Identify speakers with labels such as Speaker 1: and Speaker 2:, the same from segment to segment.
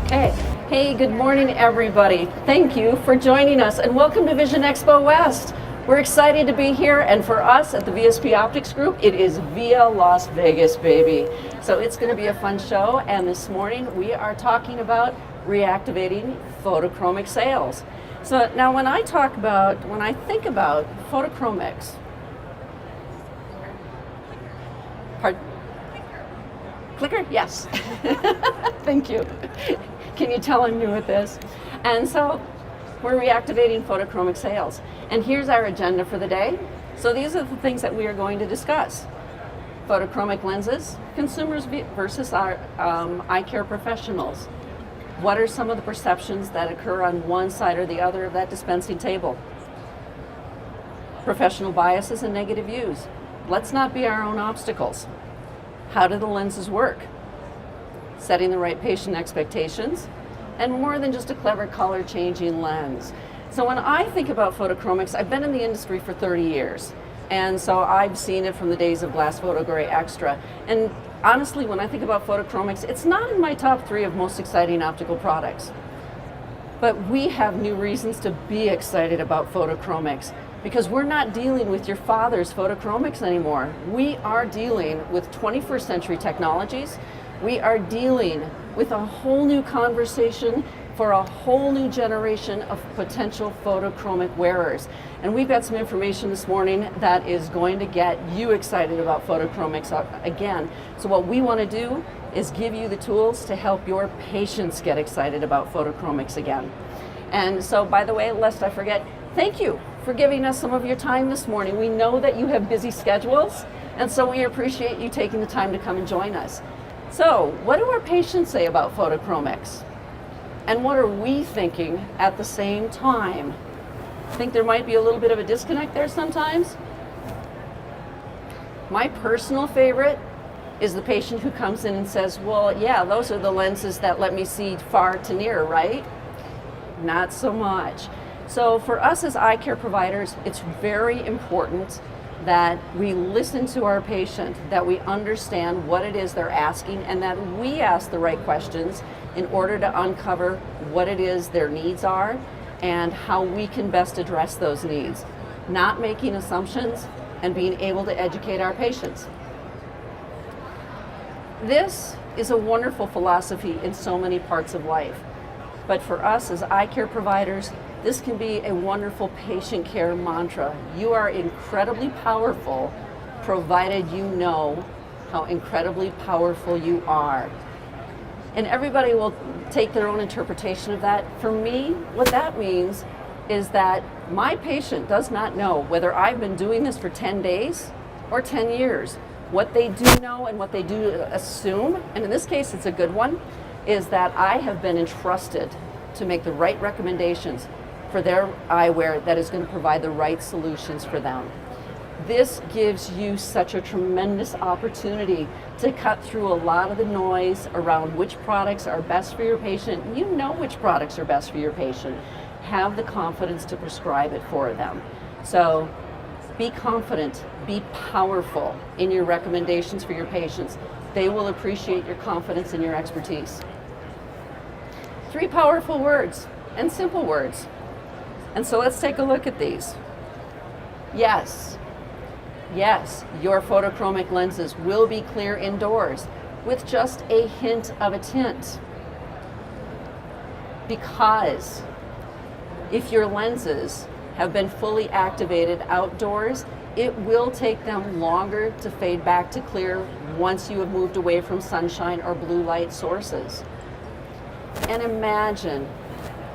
Speaker 1: Okay. Hey, good morning, everybody. Thank you for joining us, and welcome to Vision Expo West. We're excited to be here, and for us at the VSP Optics Group, it is via Las Vegas, baby. So it's going to be a fun show, and this morning we are talking about reactivating photochromic sales. So now when I think about photochromics, pardon? Clicker? Yes. Thank you. Can you tell I'm new at this? And so we're reactivating photochromic sales. And here's our agenda for the day. So these are the things that we are going to discuss. Photochromic lenses, consumers versus our eye care professionals. What are some of the perceptions that occur on one side or the other of that dispensing table? Professional biases and negative views. Let's not be our own obstacles. How do the lenses work? Setting the right patient expectations, and more than just a clever color changing lens. So when I think about photochromics, I've been in the industry for 30 years. And so I've seen it from the days of Glass Photo Gray Extra. And honestly, when I think about photochromics, it's not in my top 3 of most exciting optical products. But we have new reasons to be excited about photochromics, because we're not dealing with your father's photochromics anymore. We are dealing with 21st century technologies. We are dealing with a whole new conversation for a whole new generation of potential photochromic wearers. And we've got some information this morning that is going to get you excited about photochromics again. So what we want to do is give you the tools to help your patients get excited about photochromics again. And so, by the way, lest I forget, thank you for giving us some of your time this morning. We know that you have busy schedules, and so we appreciate you taking the time to come and join us. So, what do our patients say about photochromics? And what are we thinking at the same time? I think there might be a little bit of a disconnect there sometimes. My personal favorite is the patient who comes in and says, well, yeah, those are the lenses that let me see far to near, right? Not so much. So for us as eye care providers, it's very important that we listen to our patient, that we understand what it is they're asking, and that we ask the right questions in order to uncover what it is their needs are and how we can best address those needs. Not making assumptions and being able to educate our patients. This is a wonderful philosophy in so many parts of life. But for us as eye care providers, this can be a wonderful patient care mantra. You are incredibly powerful, provided you know how incredibly powerful you are. And everybody will take their own interpretation of that. For me, what that means is that my patient does not know whether I've been doing this for 10 days or 10 years. What they do know and what they do assume, and in this case it's a good one, is that I have been entrusted to make the right recommendations for their eyewear that is going to provide the right solutions for them. This gives you such a tremendous opportunity to cut through a lot of the noise around which products are best for your patient. You know which products are best for your patient. Have the confidence to prescribe it for them. So be confident, be powerful in your recommendations for your patients. They will appreciate your confidence and your expertise. 3 powerful words and simple words. And so let's take a look at these. Yes, your photochromic lenses will be clear indoors with just a hint of a tint. Because if your lenses have been fully activated outdoors, it will take them longer to fade back to clear once you have moved away from sunshine or blue light sources. And imagine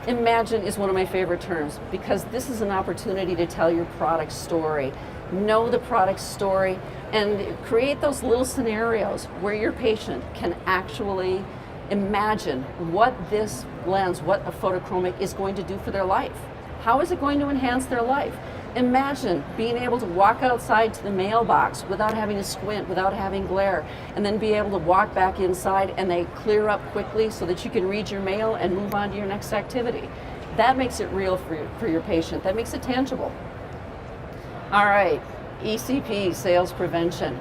Speaker 1: is one of my favorite terms, because this is an opportunity to tell your product story. Know the product story and create those little scenarios where your patient can actually imagine what this lens, what a photochromic is going to do for their life. How is it going to enhance their life? Imagine being able to walk outside to the mailbox without having to squint, without having glare, and then be able to walk back inside and they clear up quickly so that you can read your mail and move on to your next activity. That makes it real for your patient. That makes it tangible. All right, ECP Sales Prevention.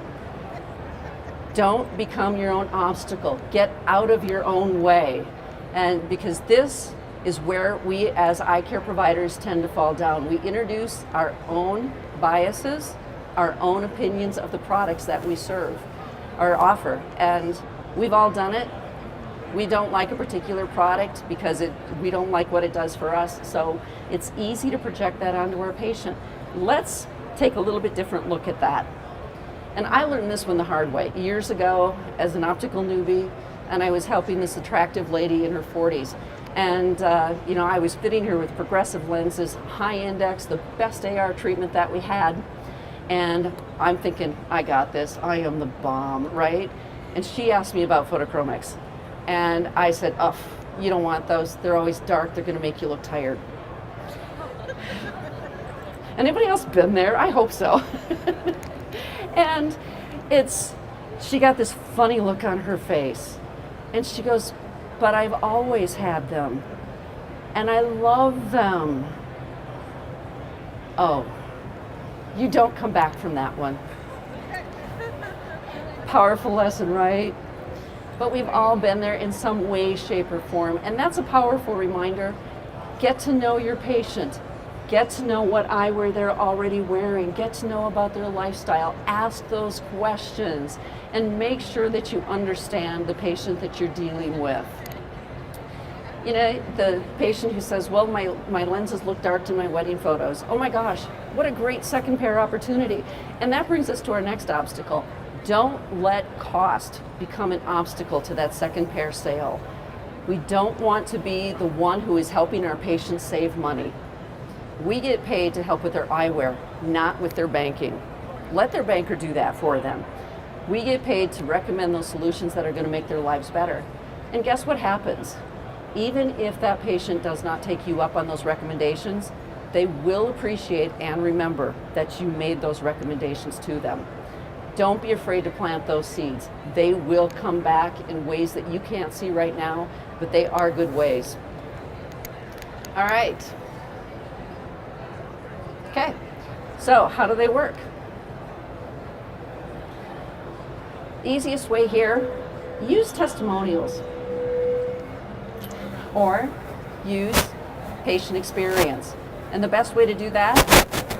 Speaker 1: Don't become your own obstacle. Get out of your own way. And because this is where we as eye care providers tend to fall down. We introduce our own biases, our own opinions of the products that we serve or offer. And we've all done it. We don't like a particular product because we don't like what it does for us. So it's easy to project that onto our patient. Let's take a little bit different look at that. And I learned this one the hard way years ago as an optical newbie, and I was helping this attractive lady in her 40s. And I was fitting her with progressive lenses, high index, the best AR treatment that we had. And I'm thinking, I got this, I am the bomb, right? And she asked me about photochromics. And I said, oh, you don't want those. They're always dark, they're gonna make you look tired. Anybody else been there? I hope so. And she got this funny look on her face. And she goes, but I've always had them, and I love them. Oh, you don't come back from that one. Powerful lesson, right? But we've all been there in some way, shape, or form, and that's a powerful reminder. Get to know your patient. Get to know what eyewear they're already wearing. Get to know about their lifestyle. Ask those questions, and make sure that you understand the patient that you're dealing with. You know, the patient who says, well, my lenses look dark in my wedding photos. Oh my gosh, what a great second pair opportunity. And that brings us to our next obstacle. Don't let cost become an obstacle to that second pair sale. We don't want to be the one who is helping our patients save money. We get paid to help with their eyewear, not with their banking. Let their banker do that for them. We get paid to recommend those solutions that are going to make their lives better. And guess what happens? Even if that patient does not take you up on those recommendations, they will appreciate and remember that you made those recommendations to them. Don't be afraid to plant those seeds. They will come back in ways that you can't see right now, but they are good ways. All right. Okay, so how do they work? Easiest way here, use testimonials. Or use patient experience. And the best way to do that,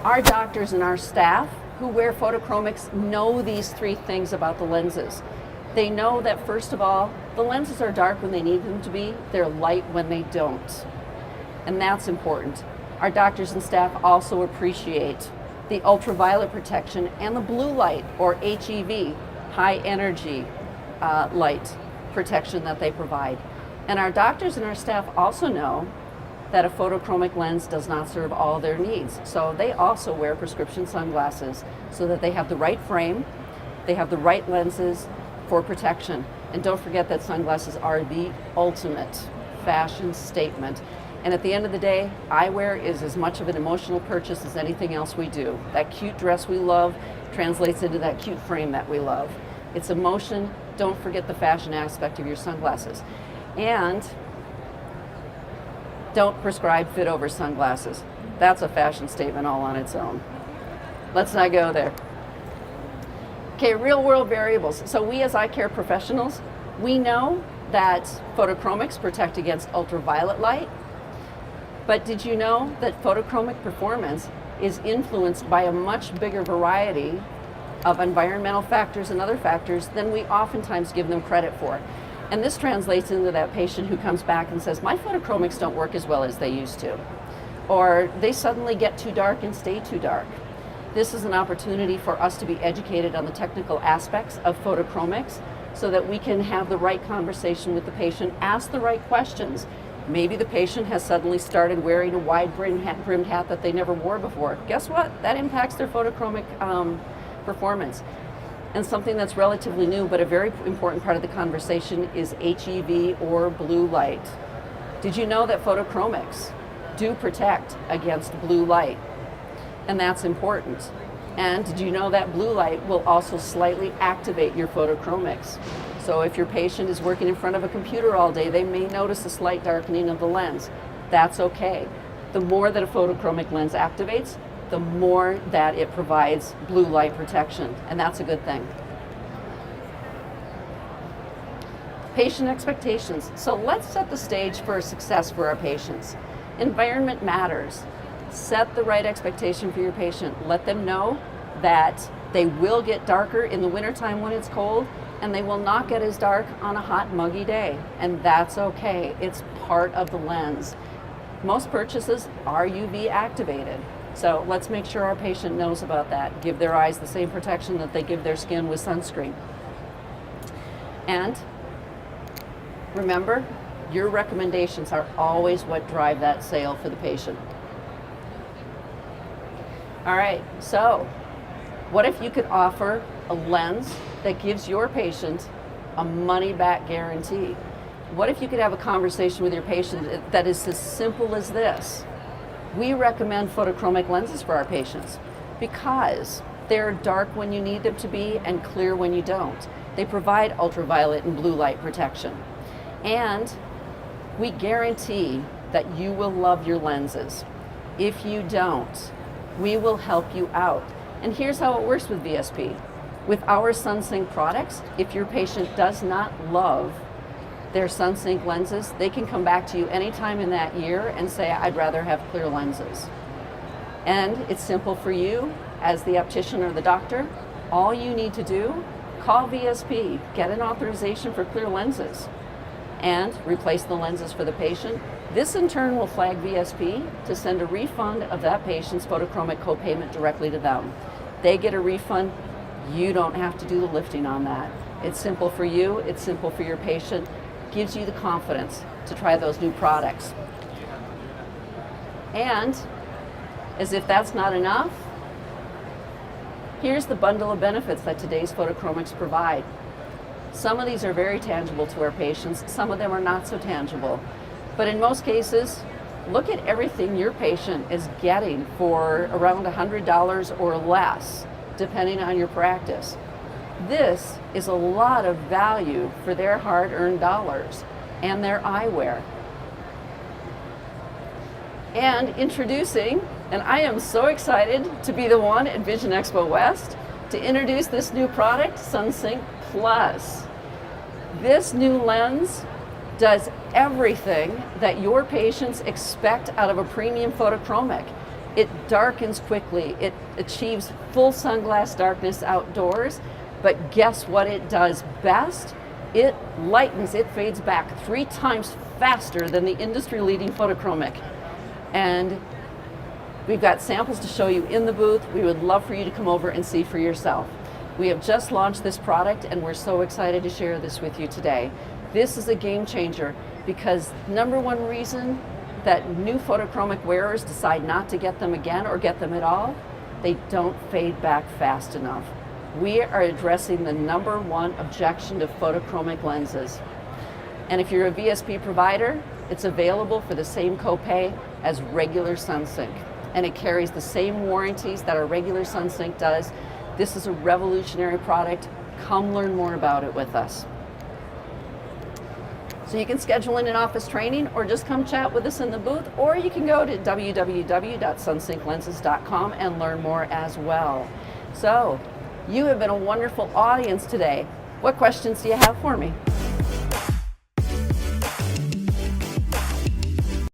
Speaker 1: our doctors and our staff who wear photochromics know these three things about the lenses. They know that, first of all, the lenses are dark when they need them to be, they're light when they don't. And that's important. Our doctors and staff also appreciate the ultraviolet protection and the blue light, or HEV, high energy light protection that they provide. And our doctors and our staff also know that a photochromic lens does not serve all their needs. So they also wear prescription sunglasses so that they have the right frame, they have the right lenses for protection. And don't forget that sunglasses are the ultimate fashion statement. And at the end of the day, eyewear is as much of an emotional purchase as anything else we do. That cute dress we love translates into that cute frame that we love. It's emotion. Don't forget the fashion aspect of your sunglasses. And don't prescribe fit over sunglasses. That's a fashion statement all on its own. Let's not go there. Okay, real world variables. So we as eye care professionals, we know that photochromics protect against ultraviolet light, but did you know that photochromic performance is influenced by a much bigger variety of environmental factors and other factors than we oftentimes give them credit for? And this translates into that patient who comes back and says, my photochromics don't work as well as they used to. Or they suddenly get too dark and stay too dark. This is an opportunity for us to be educated on the technical aspects of photochromics so that we can have the right conversation with the patient, ask the right questions. Maybe the patient has suddenly started wearing a wide-brimmed hat that they never wore before. Guess what? That impacts their photochromic performance. And something that's relatively new, but a very important part of the conversation, is HEV or blue light. Did you know that photochromics do protect against blue light? And that's important. And did you know that blue light will also slightly activate your photochromics? So if your patient is working in front of a computer all day, they may notice a slight darkening of the lens. That's okay. The more that a photochromic lens activates, the more that it provides blue light protection, and that's a good thing. Patient expectations. So let's set the stage for success for our patients. Environment matters. Set the right expectation for your patient. Let them know that they will get darker in the wintertime when it's cold, and they will not get as dark on a hot, muggy day. And that's okay. It's part of the lens. Most purchases are UV activated. So let's make sure our patient knows about that. Give their eyes the same protection that they give their skin with sunscreen. And remember, your recommendations are always what drive that sale for the patient. All right, so what if you could offer a lens that gives your patient a money-back guarantee? What if you could have a conversation with your patient that is as simple as this? We recommend photochromic lenses for our patients because they're dark when you need them to be and clear when you don't. They provide ultraviolet and blue light protection. And we guarantee that you will love your lenses. If you don't, we will help you out. And here's how it works with VSP. With our SunSync products, if your patient does not love their SunSync lenses, they can come back to you anytime in that year and say, I'd rather have clear lenses. And it's simple for you as the optician or the doctor. All you need to do, call VSP, get an authorization for clear lenses, and replace the lenses for the patient. This in turn will flag VSP to send a refund of that patient's photochromic copayment directly to them. They get a refund. You don't have to do the lifting on that. It's simple for you, it's simple for your patient, gives you the confidence to try those new products. And as if that's not enough, here's the bundle of benefits that today's photochromics provide. Some of these are very tangible to our patients, some of them are not so tangible. But in most cases, look at everything your patient is getting for around $100 or less, depending on your practice. This is a lot of value for their hard-earned dollars and their eyewear. And introducing, and I am so excited to be the one at Vision Expo West to introduce this new product, SunSync Plus. This new lens does everything that your patients expect out of a premium photochromic. It darkens quickly, it achieves full sunglass darkness outdoors, but guess what it does best? It lightens, it fades back 3 times faster than the industry-leading photochromic. And we've got samples to show you in the booth. We would love for you to come over and see for yourself. We have just launched this product and we're so excited to share this with you today. This is a game changer because number one reason that new photochromic wearers decide not to get them again or get them at all, they don't fade back fast enough. We are addressing the number one objection to photochromic lenses. And if you're a VSP provider, it's available for the same copay as regular SunSync. And it carries the same warranties that our regular SunSync does. This is a revolutionary product. Come learn more about it with us. So you can schedule in an office training or just come chat with us in the booth, or you can go to www.sunsynclenses.com and learn more as well. So you have been a wonderful audience today. What questions do you have for me?